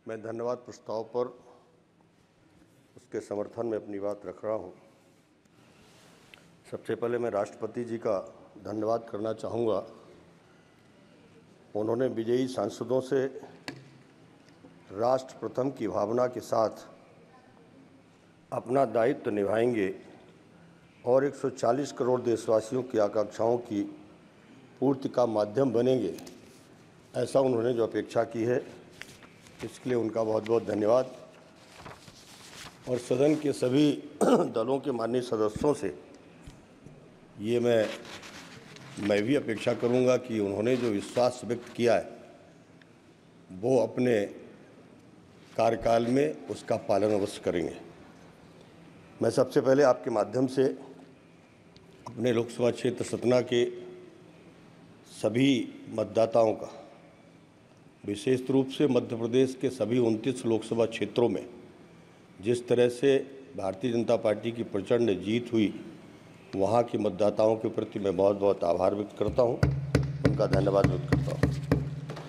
मैं धन्यवाद प्रस्ताव पर उसके समर्थन में अपनी बात रख रहा हूं। सबसे पहले मैं राष्ट्रपति जी का धन्यवाद करना चाहूँगा। उन्होंने विजयी सांसदों से राष्ट्र प्रथम की भावना के साथ अपना दायित्व निभाएंगे और 140 करोड़ देशवासियों की आकांक्षाओं की पूर्ति का माध्यम बनेंगे, ऐसा उन्होंने जो अपेक्षा की है, इसके लिए उनका बहुत बहुत धन्यवाद। और सदन के सभी दलों के माननीय सदस्यों से ये मैं भी अपेक्षा करूंगा कि उन्होंने जो विश्वास व्यक्त किया है वो अपने कार्यकाल में उसका पालन अवश्य करेंगे। मैं सबसे पहले आपके माध्यम से अपने लोकसभा क्षेत्र सतना के सभी मतदाताओं का, विशेष रूप से मध्य प्रदेश के सभी 29 लोकसभा क्षेत्रों में जिस तरह से भारतीय जनता पार्टी की प्रचंड जीत हुई, वहाँ के मतदाताओं के प्रति मैं बहुत बहुत आभार व्यक्त करता हूँ, उनका धन्यवाद व्यक्त करता हूँ।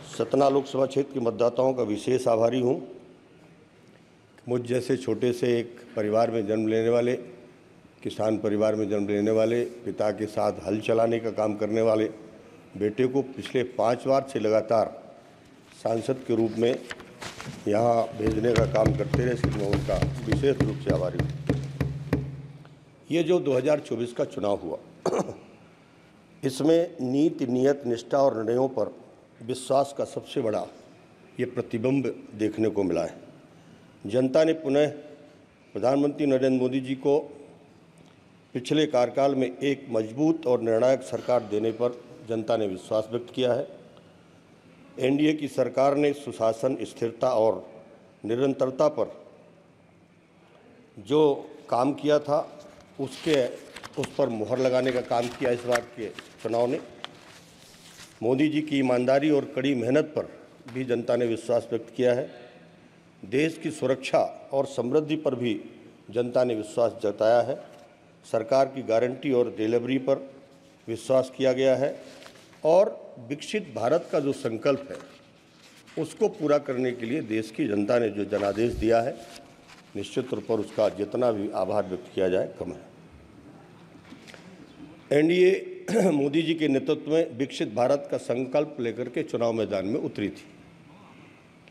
सतना लोकसभा क्षेत्र के मतदाताओं का विशेष आभारी हूँ। मुझ जैसे छोटे से एक परिवार में जन्म लेने वाले, किसान परिवार में जन्म लेने वाले, पिता के साथ हल चलाने का काम करने वाले बेटे को पिछले 5 बार से लगातार सांसद के रूप में यहाँ भेजने का काम करते रहे, इसलिए मैं उनका विशेष रूप से आभारी हूँ। ये जो 2024 का चुनाव हुआ, इसमें नीति, नियत, निष्ठा और निर्णयों पर विश्वास का सबसे बड़ा ये प्रतिबिंब देखने को मिला है। जनता ने पुनः प्रधानमंत्री नरेंद्र मोदी जी को पिछले कार्यकाल में एक मजबूत और निर्णायक सरकार देने पर जनता ने विश्वास व्यक्त किया है। एनडीए की सरकार ने सुशासन, स्थिरता और निरंतरता पर जो काम किया था उस पर मुहर लगाने का काम किया। इस बार के चुनाव ने मोदी जी की ईमानदारी और कड़ी मेहनत पर भी जनता ने विश्वास व्यक्त किया है। देश की सुरक्षा और समृद्धि पर भी जनता ने विश्वास जताया है। सरकार की गारंटी और डिलीवरी पर विश्वास किया गया है और विकसित भारत का जो संकल्प है उसको पूरा करने के लिए देश की जनता ने जो जनादेश दिया है, निश्चित तौर पर उसका जितना भी आभार व्यक्त किया जाए कम है। एनडीए मोदी जी के नेतृत्व में विकसित भारत का संकल्प लेकर के चुनाव मैदान में उतरी थी,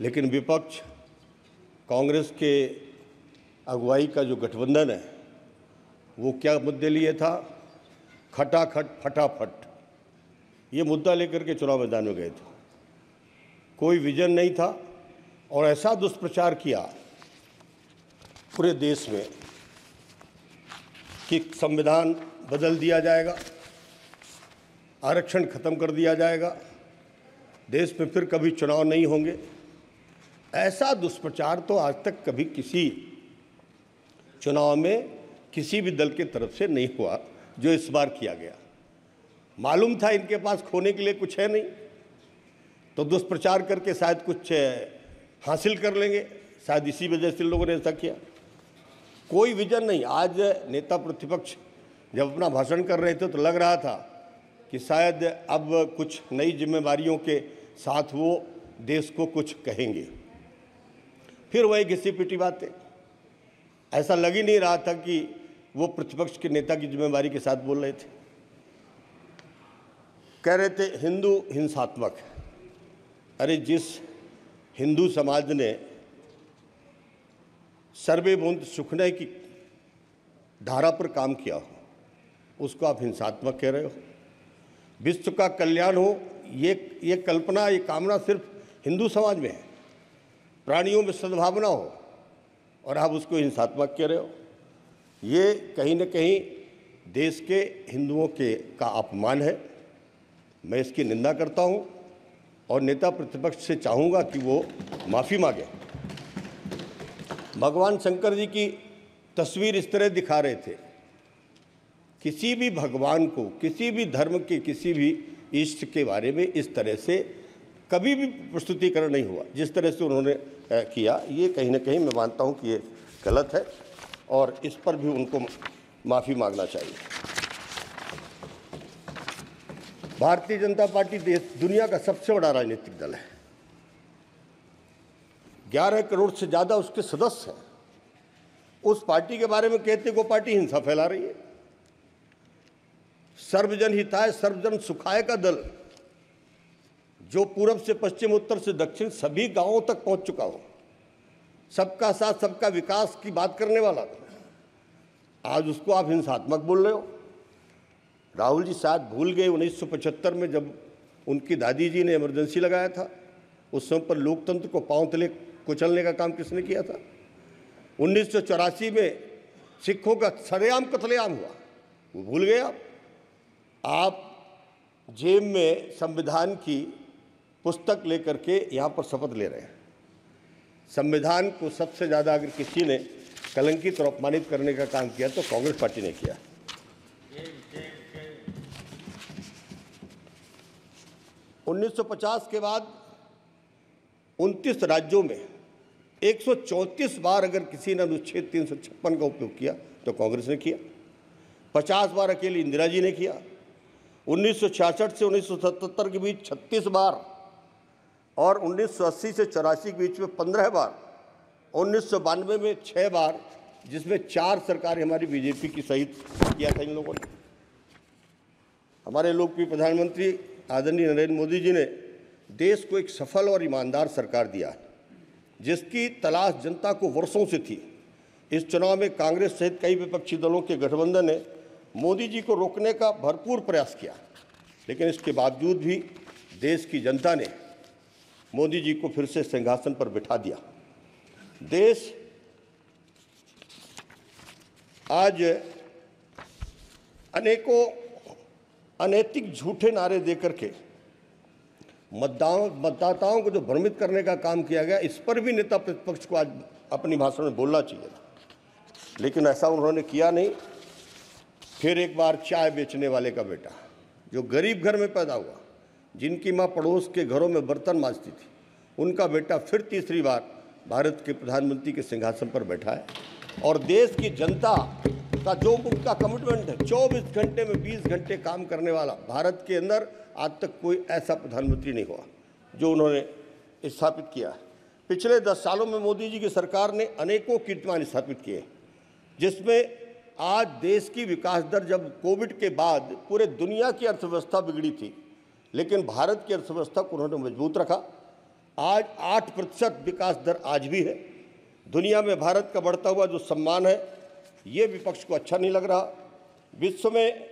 लेकिन विपक्ष कांग्रेस के अगुवाई का जो गठबंधन है वो क्या मुद्दे लिए था? खटाखट फटाफट, ये मुद्दा लेकर के चुनाव मैदान में गए थे। कोई विजन नहीं था और ऐसा दुष्प्रचार किया पूरे देश में कि संविधान बदल दिया जाएगा, आरक्षण खत्म कर दिया जाएगा, देश में फिर कभी चुनाव नहीं होंगे। ऐसा दुष्प्रचार तो आज तक कभी किसी चुनाव में किसी भी दल के तरफ से नहीं हुआ जो इस बार किया गया। मालूम था इनके पास खोने के लिए कुछ है नहीं, तो दुष्प्रचार करके शायद कुछ हासिल कर लेंगे, शायद इसी वजह से लोगों ने ऐसा किया। कोई विजन नहीं। आज नेता प्रतिपक्ष जब अपना भाषण कर रहे थे तो लग रहा था कि शायद अब कुछ नई जिम्मेवारियों के साथ वो देश को कुछ कहेंगे, फिर वही घिसी पिटी बातें। ऐसा लग ही नहीं रहा था कि वो प्रतिपक्ष के नेता की जिम्मेवारी के साथ बोल रहे थे। कह रहे थे हिंदू हिंसात्मक। अरे जिस हिंदू समाज ने सर्वे बूंद सुखने की धारा पर काम किया हो, उसको आप हिंसात्मक कह रहे हो। विश्व का कल्याण हो, ये कल्पना, ये कामना सिर्फ हिंदू समाज में है। प्राणियों में सद्भावना हो और आप उसको हिंसात्मक कह रहे हो। ये कहीं न कहीं देश के हिंदुओं का अपमान है। मैं इसकी निंदा करता हूं और नेता प्रतिपक्ष से चाहूँगा कि वो माफ़ी मांगे। भगवान शंकर जी की तस्वीर इस तरह दिखा रहे थे। किसी भी भगवान को, किसी भी धर्म के, किसी भी इष्ट के बारे में इस तरह से कभी भी प्रस्तुतिकरण नहीं हुआ जिस तरह से उन्होंने किया। ये कहीं ना कहीं मैं मानता हूँ कि ये गलत है और इस पर भी उनको माफ़ी मांगना चाहिए। भारतीय जनता पार्टी दुनिया का सबसे बड़ा राजनीतिक दल है। 11 करोड़ से ज़्यादा उसके सदस्य हैं। उस पार्टी के बारे में कहते वो पार्टी हिंसा फैला रही है। सर्वजन हिताय सर्वजन सुखाय का दल जो पूरब से पश्चिम, उत्तर से दक्षिण सभी गांवों तक पहुंच चुका हो, सबका साथ सबका विकास की बात करने वाला था, आज उसको आप हिंसात्मक बोल रहे हो। राहुल जी शायद भूल गए 1975 में जब उनकी दादी जी ने इमरजेंसी लगाया था, उस समय पर लोकतंत्र को पांव तले कुचलने का काम किसने किया था। 1984 में सिखों का सरेआम कत्लेआम हुआ, वो भूल गए आप जेब में संविधान की पुस्तक लेकर के यहाँ पर शपथ ले रहे हैं। संविधान को सबसे ज़्यादा अगर किसी ने कलंकित और अपमानित करने का काम किया तो कांग्रेस पार्टी ने किया। 1950 के बाद 29 राज्यों में 134 बार अगर किसी ने अनुच्छेद 356 का उपयोग किया तो कांग्रेस ने किया। 50 बार अकेली इंदिरा जी ने किया। 1966 से 1977 के बीच 36 बार और 1980 से 84 के बीच में 15 बार, 1992 में 6 बार, जिसमें 4 सरकारें हमारी बीजेपी की सहित किया था इन लोगों ने। हमारे लोकप्रिय प्रधानमंत्री आदरणीय नरेंद्र मोदी जी ने देश को एक सफल और ईमानदार सरकार दिया है, जिसकी तलाश जनता को वर्षों से थी। इस चुनाव में कांग्रेस सहित कई विपक्षी दलों के गठबंधन ने मोदी जी को रोकने का भरपूर प्रयास किया, लेकिन इसके बावजूद भी देश की जनता ने मोदी जी को फिर से सिंहासन पर बिठा दिया। देश आज अनेकों अनैतिक झूठे नारे देकर के मतदाताओं को जो भ्रमित करने का काम किया गया, इस पर भी नेता प्रतिपक्ष को आज अपनी भाषण में बोलना चाहिए था, लेकिन ऐसा उन्होंने किया नहीं। फिर एक बार चाय बेचने वाले का बेटा जो गरीब घर में पैदा हुआ, जिनकी माँ पड़ोस के घरों में बर्तन मांजती थी, उनका बेटा फिर तीसरी बार भारत के प्रधानमंत्री के सिंहासन पर बैठा है। और देश की जनता का जो उनका कमिटमेंट है, 24 घंटे में 20 घंटे काम करने वाला, भारत के अंदर आज तक कोई ऐसा प्रधानमंत्री नहीं हुआ जो उन्होंने स्थापित किया। पिछले 10 सालों में मोदी जी की सरकार ने अनेकों कीर्तिमान स्थापित किए, जिसमें आज देश की विकास दर, जब कोविड के बाद पूरे दुनिया की अर्थव्यवस्था बिगड़ी थी, लेकिन भारत की अर्थव्यवस्था को उन्होंने मजबूत रखा। आज 8% विकास दर आज भी है। दुनिया में भारत का बढ़ता हुआ जो सम्मान है, ये विपक्ष को अच्छा नहीं लग रहा। विश्व में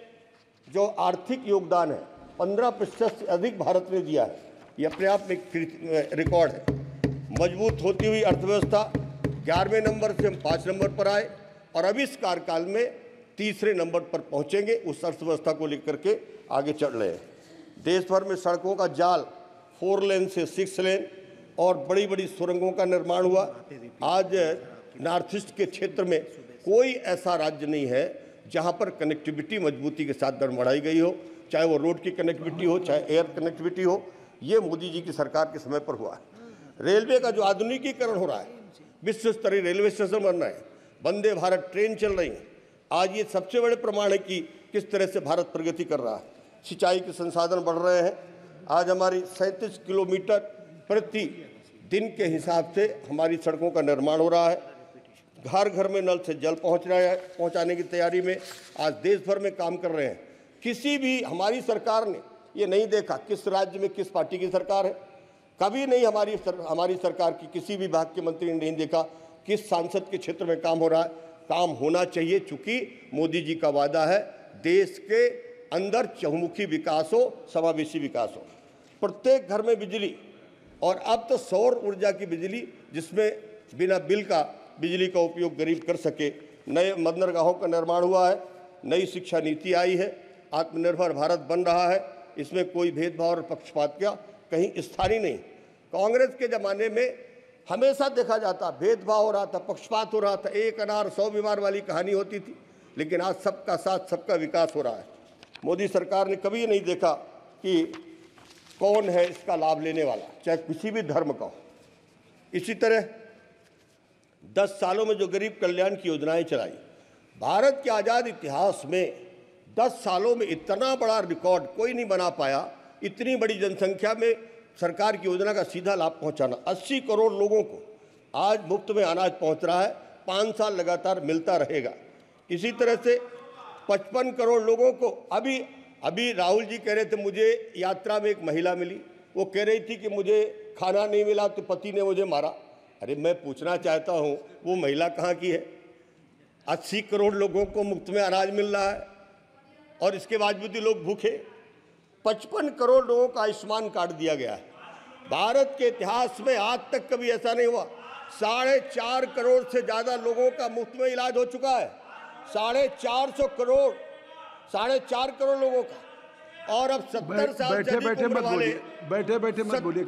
जो आर्थिक योगदान है 15% से अधिक भारत ने दिया है, ये अपने आप में एक रिकॉर्ड है। मजबूत होती हुई अर्थव्यवस्था 11वें नंबर से हम 5 नंबर पर आए और अब इस कार्यकाल में 3रे नंबर पर पहुंचेंगे। उस अर्थव्यवस्था को लेकर के आगे चल रहे हैं। देश भर में सड़कों का जाल 4 लेन से 6 लेन और बड़ी बड़ी सुरंगों का निर्माण हुआ। आज नॉर्थ ईस्ट के क्षेत्र में कोई ऐसा राज्य नहीं है जहां पर कनेक्टिविटी मजबूती के साथ बढ़ाई गई हो, चाहे वो रोड की कनेक्टिविटी हो, चाहे एयर कनेक्टिविटी हो। ये मोदी जी की सरकार के समय पर हुआ है। रेलवे का जो आधुनिकीकरण हो रहा है, विश्व स्तरीय रेलवे स्टेशन बन रहे हैं, वंदे भारत ट्रेन चल रही है। आज ये सबसे बड़े प्रमाण है कि किस तरह से भारत प्रगति कर रहा है। सिंचाई के संसाधन बढ़ रहे हैं। आज हमारी 37 किलोमीटर प्रति दिन के हिसाब से हमारी सड़कों का निर्माण हो रहा है। घर घर में नल से जल पहुंचाने की तैयारी में आज देश भर में काम कर रहे हैं। किसी भी हमारी सरकार ने ये नहीं देखा किस राज्य में किस पार्टी की सरकार है। कभी नहीं हमारी सरकार की किसी भी विभाग के मंत्री ने नहीं देखा किस सांसद के क्षेत्र में काम हो रहा है। काम होना चाहिए, चूंकि मोदी जी का वादा है देश के अंदर चहुमुखी विकास हो, समावेशी विकास हो। प्रत्येक घर में बिजली, और अब तो सौर ऊर्जा की बिजली, जिसमें बिना बिल का बिजली का उपयोग गरीब कर सके। नए बंदरगाहों का निर्माण हुआ है। नई शिक्षा नीति आई है। आत्मनिर्भर भारत बन रहा है। इसमें कोई भेदभाव और पक्षपात का कहीं स्थान ही नहीं। कांग्रेस के ज़माने में हमेशा देखा जाता भेदभाव हो रहा था, पक्षपात हो रहा था, एक अनार 100 बीमार वाली कहानी होती थी। लेकिन आज सबका साथ सबका विकास हो रहा है। मोदी सरकार ने कभी नहीं देखा कि कौन है इसका लाभ लेने वाला, चाहे किसी भी धर्म का हो। इसी तरह 10 सालों में जो गरीब कल्याण की योजनाएं चलाई, भारत के आज़ाद इतिहास में 10 सालों में इतना बड़ा रिकॉर्ड कोई नहीं बना पाया। इतनी बड़ी जनसंख्या में सरकार की योजना का सीधा लाभ पहुंचाना, 80 करोड़ लोगों को आज मुफ्त में अनाज पहुंच रहा है, 5 साल लगातार मिलता रहेगा। इसी तरह से 55 करोड़ लोगों को अभी राहुल जी कह रहे थे मुझे यात्रा में एक महिला मिली, वो कह रही थी कि मुझे खाना नहीं मिला तो पति ने मुझे मारा। अरे मैं पूछना चाहता हूँ वो महिला कहाँ की है? 80 करोड़ लोगों को मुफ्त में अनाज मिल रहा है और इसके बावजूद लोग भूखे। 55 करोड़ लोगों का आयुष्मान कार्ड दिया गया है। भारत के इतिहास में आज तक कभी ऐसा नहीं हुआ। 4.5 करोड़ से ज़्यादा लोगों का मुफ्त में इलाज हो चुका है। 450 करोड़ 4.5 करोड़ लोगों का। और अब 70 साल से अधिक उम्र वाले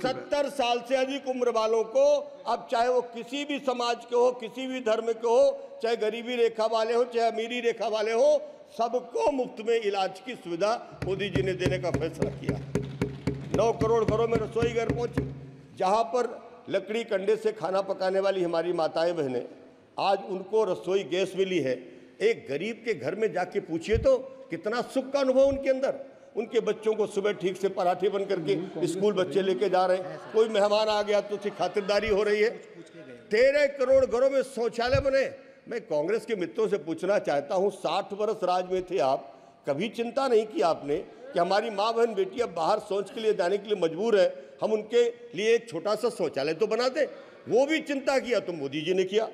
70 साल से अधिक उम्र वालों को अब चाहे वो किसी भी समाज के हो, किसी भी धर्म के हो, चाहे गरीबी रेखा वाले हो, चाहे अमीरी रेखा वाले हो, सबको मुफ्त में इलाज की सुविधा मोदी जी ने देने का फैसला किया। 9 करोड़ घरों में रसोई घर पहुंची। जहां पर लकड़ी कंडे से खाना पकाने वाली हमारी माताएं बहनें, आज उनको रसोई गैस मिली है। एक गरीब के घर में जाके पूछिए तो कितना सुख का अनुभव उनके अंदर। उनके बच्चों को सुबह ठीक से पराठे बन करके स्कूल बच्चे लेके जा रहे हैं। कोई मेहमान आ गया तो उसकी खातिरदारी हो रही है। 13 करोड़ घरों में शौचालय बने। मैं कांग्रेस के मित्रों से पूछना चाहता हूं, 60 वर्ष राज में थे आप, कभी चिंता नहीं की आपने कि हमारी माँ बहन बेटी अब बाहर शौच के लिए जाने के लिए मजबूर है, हम उनके लिए एक छोटा सा शौचालय तो बना दें? वो भी चिंता किया तो मोदी जी ने किया।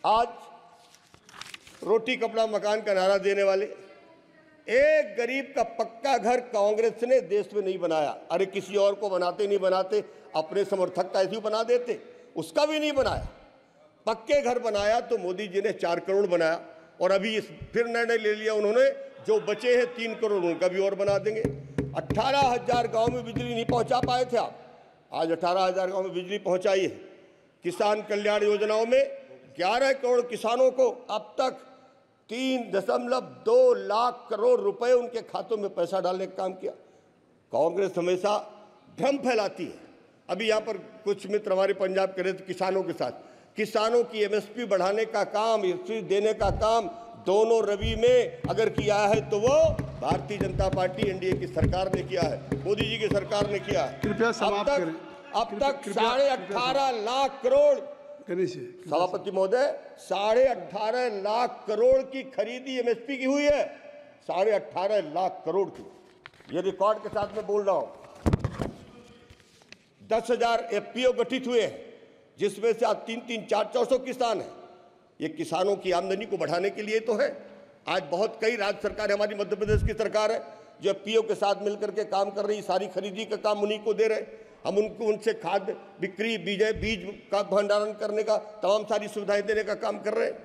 आज रोटी कपड़ा मकान का नारा देने वाले, एक गरीब का पक्का घर कांग्रेस ने देश में नहीं बनाया। अरे किसी और को बनाते, अपने समर्थक का ऐसे ही बना देते, उसका भी नहीं बनाया। पक्के घर बनाया तो मोदी जी ने 4 करोड़ बनाया। और अभी फिर निर्णय ले लिया उन्होंने, जो बचे हैं 3 करोड़ उनका भी और बना देंगे। 18,000 गांव में बिजली नहीं पहुंचा पाए थे आप, आज 18,000 गांव में बिजली पहुंचाई है। किसान कल्याण योजनाओं में 11 करोड़ किसानों को अब तक 3.2 लाख करोड़ रुपए उनके खातों में पैसा डालने का काम किया। कांग्रेस हमेशा भ्रम फैलाती है। अभी यहाँ पर कुछ मित्र हमारे पंजाब के रहे थे किसानों के साथ, किसानों की एमएसपी बढ़ाने का काम, एमएसपी देने का काम दोनों रवि में अगर किया है तो वो भारतीय जनता पार्टी एनडीए की सरकार ने किया है, मोदी जी की सरकार ने किया है। कृपया समाप्त करें। अब तक 18.5 लाख करोड़, सभापति महोदय, 18.5 लाख करोड़ की खरीदी एमएसपी की हुई है। 18.5 लाख करोड़ की, ये रिकॉर्ड के साथ मैं बोल रहा हूं। 10,000 एफपीओ गठित हुए हैं, जिसमें से आज 300, 400 किसान हैं। ये किसानों की आमदनी को बढ़ाने के लिए तो है। आज बहुत कई राज्य सरकार, हमारी मध्य प्रदेश की सरकार है जो एफपीओ के साथ मिलकर के काम कर रही, सारी खरीदी का काम उन्हीं को दे रहे। हम उनसे खाद बिक्री, बीज का भंडारण करने का तमाम सारी सुविधाएं देने का काम कर रहे हैं।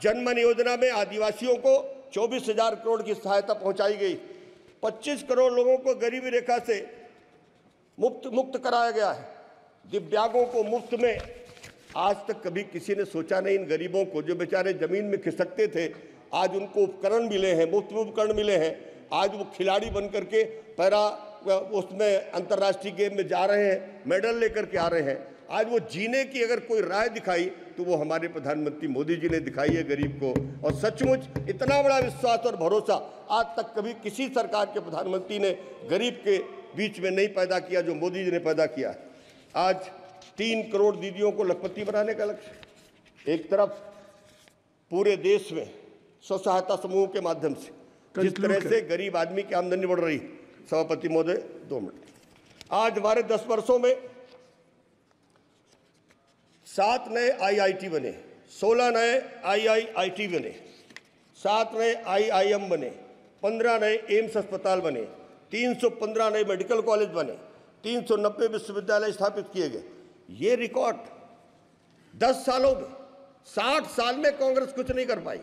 जनमन योजना में आदिवासियों को 24,000 करोड़ की सहायता पहुंचाई गई। 25 करोड़ लोगों को गरीबी रेखा से मुक्त कराया गया है। दिव्यांगों को मुफ्त में, आज तक कभी किसी ने सोचा नहीं इन गरीबों को जो बेचारे जमीन में खिसकते थे, आज उनको उपकरण मिले हैं, मुफ्त में उपकरण मिले हैं। आज वो खिलाड़ी बन करके उसमें अंतर्राष्ट्रीय गेम में जा रहे हैं, मेडल लेकर के आ रहे हैं। आज वो जीने की अगर कोई राह दिखाई तो वो हमारे प्रधानमंत्री मोदी जी ने दिखाई है गरीब को। और सचमुच इतना बड़ा विश्वास और भरोसा आज तक कभी किसी सरकार के प्रधानमंत्री ने गरीब के बीच में नहीं पैदा किया जो मोदी जी ने पैदा किया। आज 3 करोड़ दीदियों को लखपति बनाने का लक्ष्य। एक तरफ पूरे देश में स्व सहायता समूह के माध्यम से जिस तरह से गरीब आदमी की आमदनी बढ़ रही, सभापति महोदय 2 मिनट, आज हमारे 10 वर्षों में 7 नए आईआईटी बने, 16 नए आईआईटी बने, 7 नए आईआईएम बने, 15 नए एम्स अस्पताल बने, 315 नए मेडिकल कॉलेज बने, 390 विश्वविद्यालय स्थापित किए गए। ये रिकॉर्ड 10 सालों में, 60 साल में कांग्रेस कुछ नहीं कर पाई,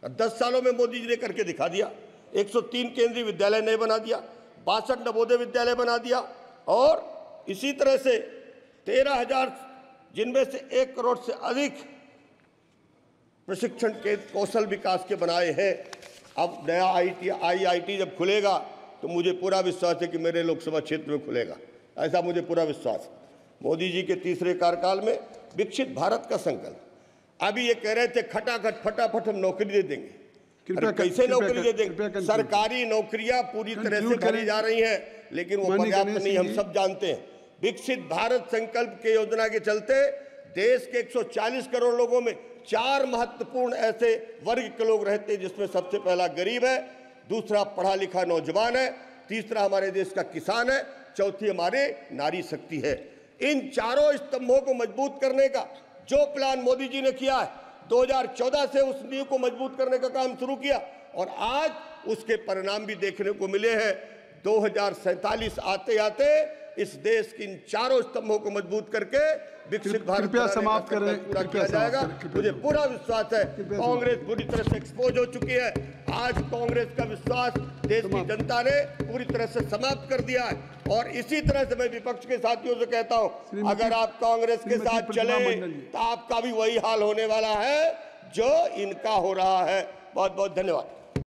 10 सालों में मोदी जी ने करके दिखा दिया। 103 केंद्रीय विद्यालय नए बना दिया, 62 नवोदय विद्यालय बना दिया। और इसी तरह से 13,000, जिनमें से 1 करोड़ से अधिक प्रशिक्षण के कौशल विकास के बनाए हैं। अब नया आईआईटी जब खुलेगा तो मुझे पूरा विश्वास है कि मेरे लोकसभा क्षेत्र में खुलेगा, ऐसा मुझे पूरा विश्वास है। मोदी जी के तीसरे कार्यकाल में विकसित भारत का संकल्प। अभी ये कह रहे थे खटाखट फटाफट हम नौकरी दे देंगे, कैसे नौकरी दे देंगे? सरकारी नौकरियां पूरी तरह से भरी जा रही हैं, लेकिन वो पर्याप्त नहीं, हम सब जानते हैं। विकसित भारत संकल्प के योजना के चलते देश के 140 करोड़ लोगों में 4 महत्वपूर्ण ऐसे वर्ग के लोग रहते हैं, जिसमें सबसे पहला गरीब है, दूसरा पढ़ा लिखा नौजवान है, तीसरा हमारे देश का किसान है, चौथी हमारे नारी शक्ति है। इन चारों स्तंभों को मजबूत करने का जो प्लान मोदी जी ने किया है, 2014 से उस नींव को मजबूत करने का काम शुरू किया और आज उसके परिणाम भी देखने को मिले हैं। 2047 आते आते इस देश की इन चारों स्तंभों को मजबूत करके विकसित भारत समाप्त करें, पूरा किया जाएगा। मुझे पूरा विश्वास है कांग्रेस पूरी तरह से एक्सपोज हो चुकी है। आज कांग्रेस का विश्वास देश की जनता ने पूरी तरह से समाप्त कर दिया है और इसी तरह से मैं विपक्ष के साथियों से कहता हूं, अगर आप कांग्रेस के साथ चले तो आपका भी वही हाल होने वाला है जो इनका हो रहा है। बहुत बहुत धन्यवाद।